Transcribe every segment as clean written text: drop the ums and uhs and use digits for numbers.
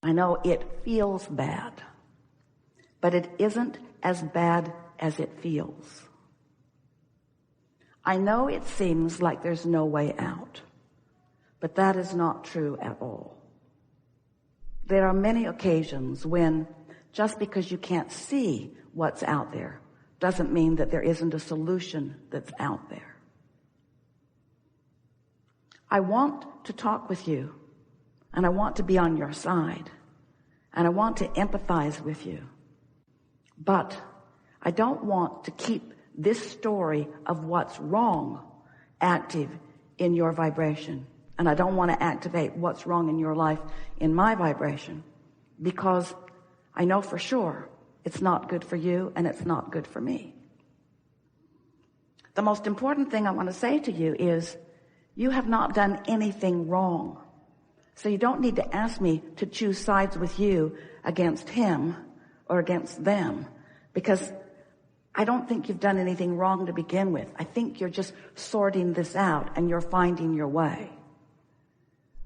I know it feels bad, but it isn't as bad as it feels. I know it seems like there's no way out, but that is not true at all. There are many occasions when just because you can't see what's out there doesn't mean that there isn't a solution that's out there. I want to talk with you, and I want to be on your side, and I want to empathize with you. But I don't want to keep this story of what's wrong active in your vibration. And I don't want to activate what's wrong in your life in my vibration, because I know for sure it's not good for you and it's not good for me. The most important thing I want to say to you is you have not done anything wrong. So you don't need to ask me to choose sides with you against him or against them, because I don't think you've done anything wrong to begin with. I think you're just sorting this out and you're finding your way.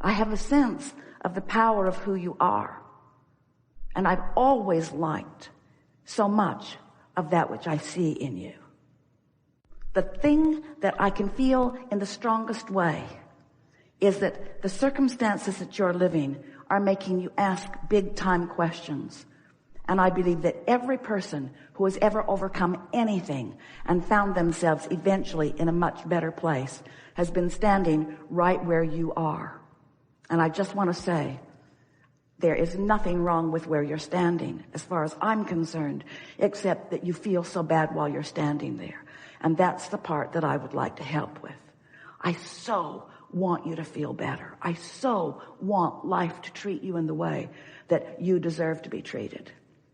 I have a sense of the power of who you are. And I've always liked so much of that which I see in you. The thing that I can feel in the strongest way is that the circumstances that you're living are making you ask big time questions. And I believe that every person who has ever overcome anything and found themselves eventually in a much better place has been standing right where you are. And I just want to say, there is nothing wrong with where you're standing as far as I'm concerned, except that you feel so bad while you're standing there. And that's the part that I would like to help with. I so want you to feel better. I so want life to treat you in the way that you deserve to be treated.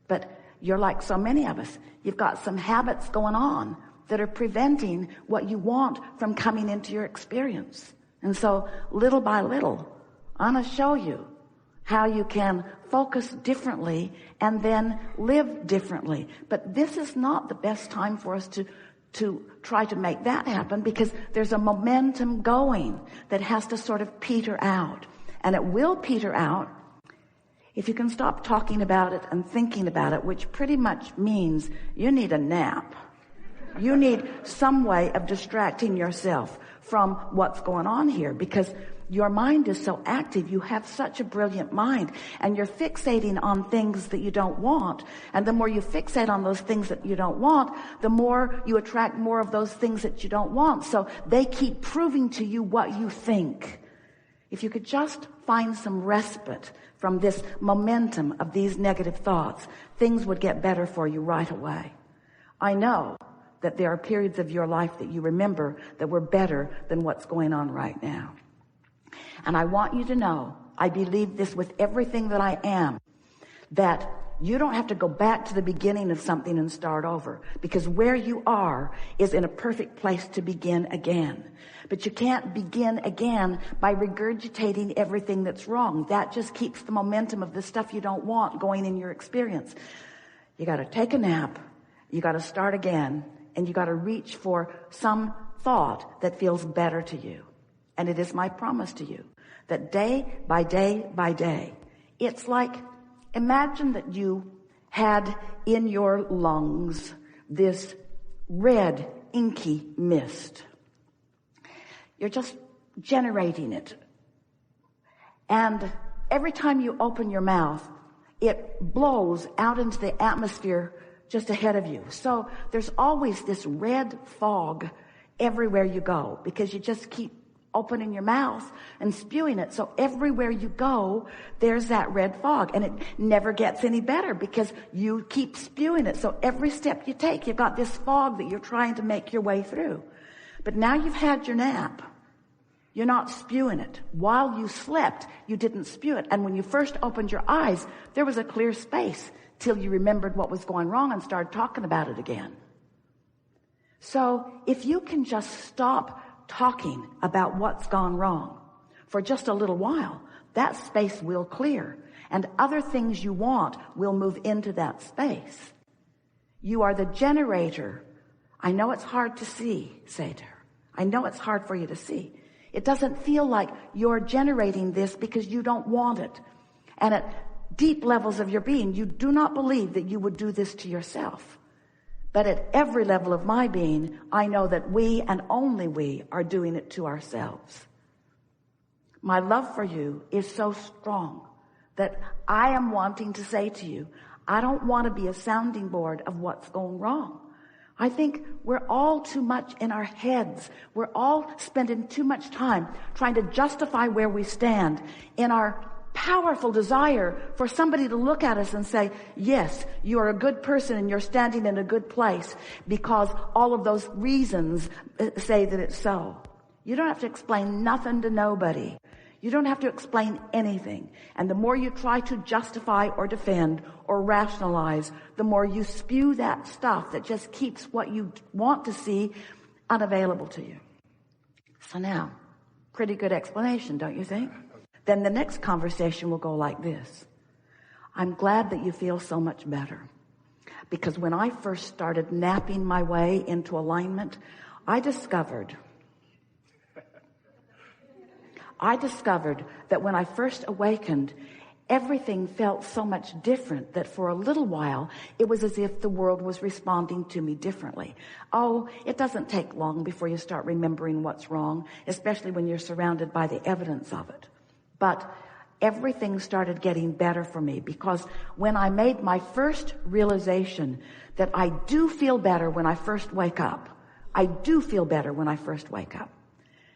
But you're like so many of us. You've got some habits going on that are preventing what you want from coming into your experience. And so little by little, I'm going to show you how you can focus differently and then live differently. But this is not the best time for us to try to make that happen, because there's a momentum going that has to sort of peter out. And it will peter out if you can stop talking about it and thinking about it, which pretty much means you need a nap. You need some way of distracting yourself from what's going on here, because your mind is so active. You have such a brilliant mind, and you're fixating on things that you don't want. And the more you fixate on those things that you don't want, the more you attract more of those things that you don't want. So they keep proving to you what you think. If you could just find some respite from this momentum of these negative thoughts, things would get better for you right away. I know that there are periods of your life that you remember that were better than what's going on right now. And I want you to know, I believe this with everything that I am, that you don't have to go back to the beginning of something and start over, because where you are is in a perfect place to begin again. But you can't begin again by regurgitating everything that's wrong. That just keeps the momentum of the stuff you don't want going in your experience. You got to take a nap, you got to start again, and you got to reach for some thought that feels better to you. And it is my promise to you that day by day by day, it's like, imagine that you had in your lungs this red inky mist. You're just generating it. And every time you open your mouth, it blows out into the atmosphere just ahead of you. So there's always this red fog everywhere you go, because you just keep opening your mouth and spewing it. So everywhere you go, there's that red fog, and it never gets any better because you keep spewing it. So every step you take, you've got this fog that you're trying to make your way through. But now you've had your nap. You're not spewing it. While you slept, you didn't spew it. And when you first opened your eyes, there was a clear space till you remembered what was going wrong and started talking about it again. So if you can just stop talking about what's gone wrong for just a little while, that space will clear, and other things you want will move into that space. You are the generator. I know it's hard to see, say to her. I know it's hard for you to see. It doesn't feel like you're generating this because you don't want it. And deep levels of your being, you do not believe that you would do this to yourself. But at every level of my being, I know that we and only we are doing it to ourselves. My love for you is so strong that I am wanting to say to you, I don't want to be a sounding board of what's going wrong. I think we're all too much in our heads. We're all spending too much time trying to justify where we stand in our powerful desire for somebody to look at us and say, yes, you are a good person and you're standing in a good place because all of those reasons say that it's so. You don't have to explain nothing to nobody. You don't have to explain anything. And the more you try to justify or defend or rationalize, the more you spew that stuff that just keeps what you want to see unavailable to you. So now, pretty good explanation, don't you think? Then the next conversation will go like this. I'm glad that you feel so much better. Because when I first started napping my way into alignment, I discovered that when I first awakened, everything felt so much different that for a little while, it was as if the world was responding to me differently. Oh, it doesn't take long before you start remembering what's wrong, especially when you're surrounded by the evidence of it. But everything started getting better for me because when I made my first realization that I do feel better when I first wake up,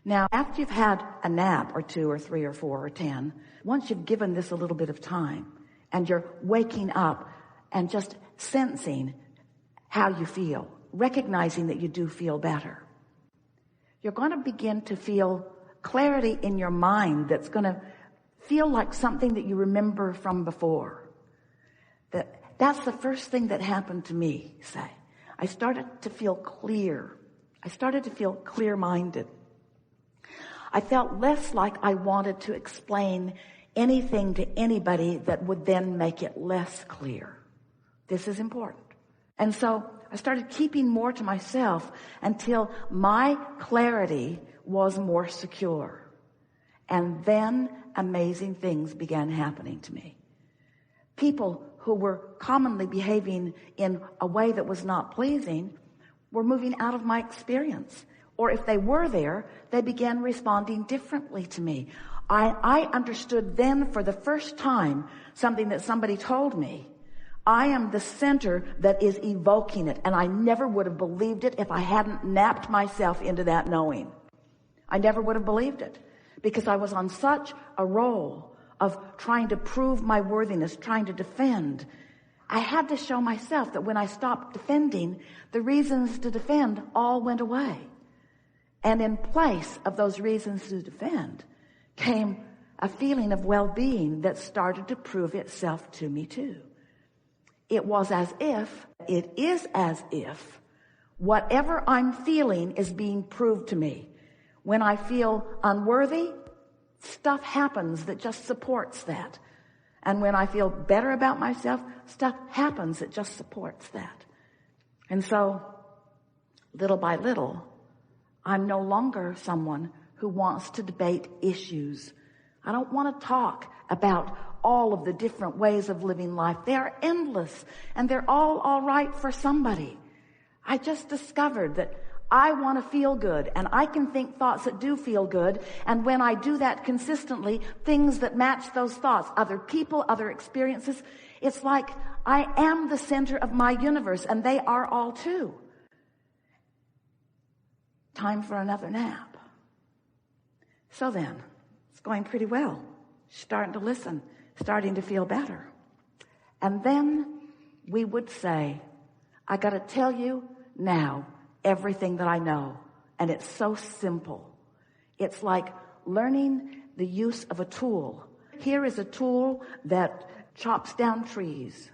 Now, after you've had a nap or 2 or 3 or 4 or 10, once you've given this a little bit of time and you're waking up and just sensing how you feel, recognizing that you do feel better, you're going to begin to feel clarity in your mind that's going to feel like something that you remember from before. That's the first thing that happened to me, say. I started to feel clear. I started to feel clear-minded. I felt less like I wanted to explain anything to anybody that would then make it less clear. This is important. And so I started keeping more to myself until my clarity was more secure. And then amazing things began happening to me. People who were commonly behaving in a way that was not pleasing were moving out of my experience. Or if they were there, they began responding differently to me. I understood then for the first time something that somebody told me. I am the center that is evoking it. And I never would have believed it if I hadn't napped myself into that knowing. I never would have believed it because I was on such a roll of trying to prove my worthiness, trying to defend. I had to show myself that when I stopped defending, the reasons to defend all went away. And in place of those reasons to defend came a feeling of well-being that started to prove itself to me too. It is as if whatever I'm feeling is being proved to me. When I feel unworthy, stuff happens that just supports that. And when I feel better about myself, stuff happens that just supports that. And so, little by little, I'm no longer someone who wants to debate issues. I don't want to talk about all of the different ways of living life. They are endless, and they're all right for somebody. I just discovered that I want to feel good, and I can think thoughts that do feel good, and when I do that consistently, things that match those thoughts, other people, other experiences, it's like I am the center of my universe, and they are all too. Time for another nap. So then, it's going pretty well. Starting to listen, starting to feel better. And then we would say, I got to tell you now everything that I know. And it's so simple. It's like learning the use of a tool. Here is a tool that chops down trees.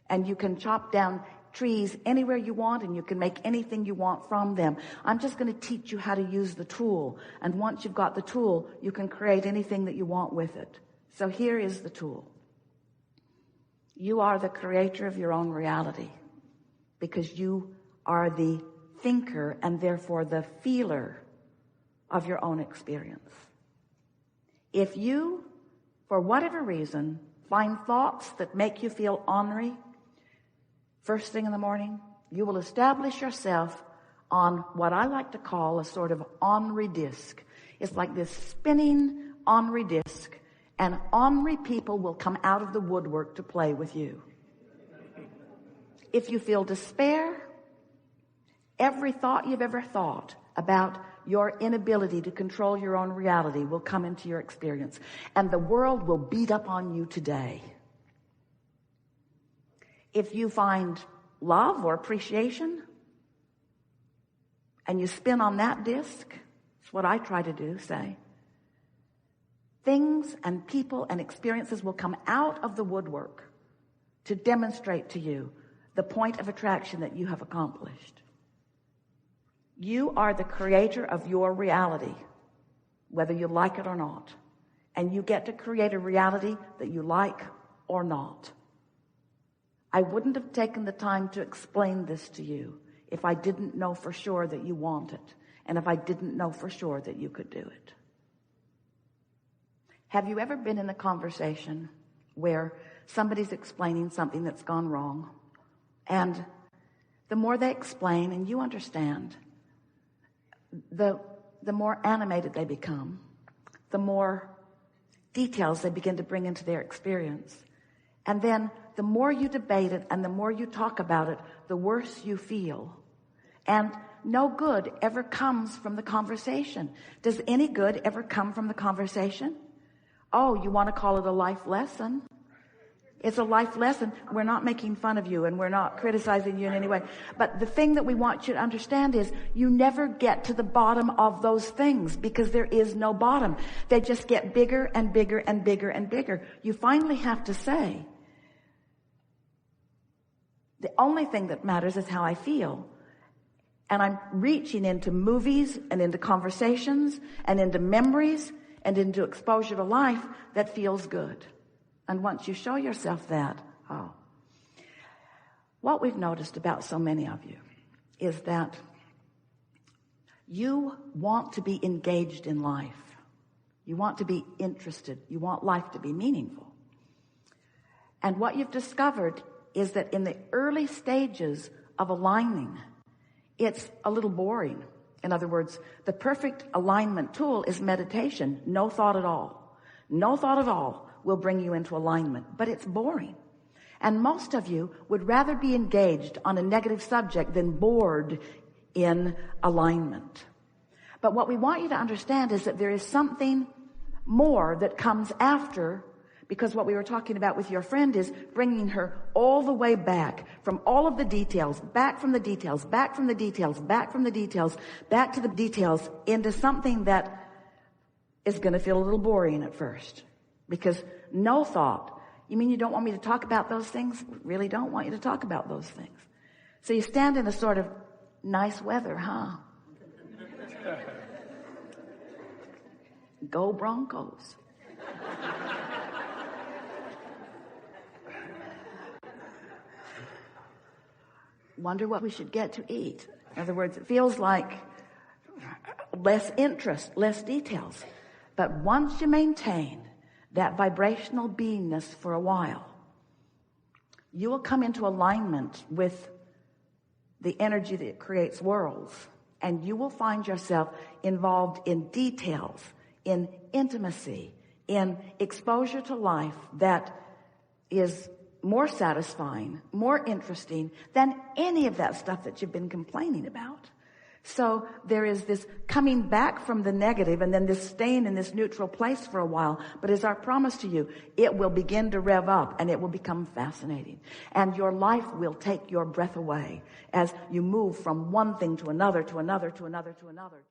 And you can chop down trees anywhere you want, and you can make anything you want from them. I'm just going to teach you how to use the tool. And once you've got the tool, you can create anything that you want with it. So here is the tool. You are the creator of your own reality because you are the thinker and therefore the feeler of your own experience. If you, for whatever reason, find thoughts that make you feel ornery first thing in the morning, you will establish yourself on what I like to call a sort of ornery disc. It's like this spinning ornery disc, and ornery people will come out of the woodwork to play with you. If you feel despair, every thought you've ever thought about your inability to control your own reality will come into your experience, and the world will beat up on you today. If you find love or appreciation and you spin on that disc, it's what I try to do, say, things and people and experiences will come out of the woodwork to demonstrate to you the point of attraction that you have accomplished. You are the creator of your reality, whether you like it or not. And you get to create a reality that you like or not. I wouldn't have taken the time to explain this to you if I didn't know for sure that you want it, and if I didn't know for sure that you could do it. Have you ever been in a conversation where somebody's explaining something that's gone wrong, and the more they explain and you understand, the more animated they become, the more details they begin to bring into their experience, and then the more you debate it and the more you talk about it, the worse you feel. And no good ever comes from the conversation. Does any good ever come from the conversation? Oh, you want to call it a life lesson? It's a life lesson. We're not making fun of you and we're not criticizing you in any way. But the thing that we want you to understand is you never get to the bottom of those things because there is no bottom. They just get bigger and bigger and bigger and bigger. You finally have to say, the only thing that matters is how I feel. And I'm reaching into movies and into conversations and into memories and into exposure to life that feels good. And once you show yourself that, what we've noticed about so many of you is that you want to be engaged in life. You want to be interested. You want life to be meaningful. And what you've discovered is that in the early stages of aligning, it's a little boring. In other words, the perfect alignment tool is meditation. No thought at all. No thought at all will bring you into alignment, but it's boring. And most of you would rather be engaged on a negative subject than bored in alignment. But what we want you to understand is that there is something more that comes after, because what we were talking about with your friend is bringing her all the way back from all of the details, back from the details, back from the details, back from the details, back to the details into something that is going to feel a little boring at first. Because no thought. You mean you don't want me to talk about those things? Really don't want you to talk about those things. So you stand in a sort of nice weather, huh? Go Broncos. Wonder what we should get to eat. In other words, it feels like less interest, less details. But once you maintain that vibrational beingness for a while, you will come into alignment with the energy that creates worlds, and you will find yourself involved in details, in intimacy, in exposure to life that is more satisfying, more interesting than any of that stuff that you've been complaining about. So there is this coming back from the negative and then this staying in this neutral place for a while. But as our promise to you, it will begin to rev up and it will become fascinating. And your life will take your breath away as you move from one thing to another, to another, to another, to another.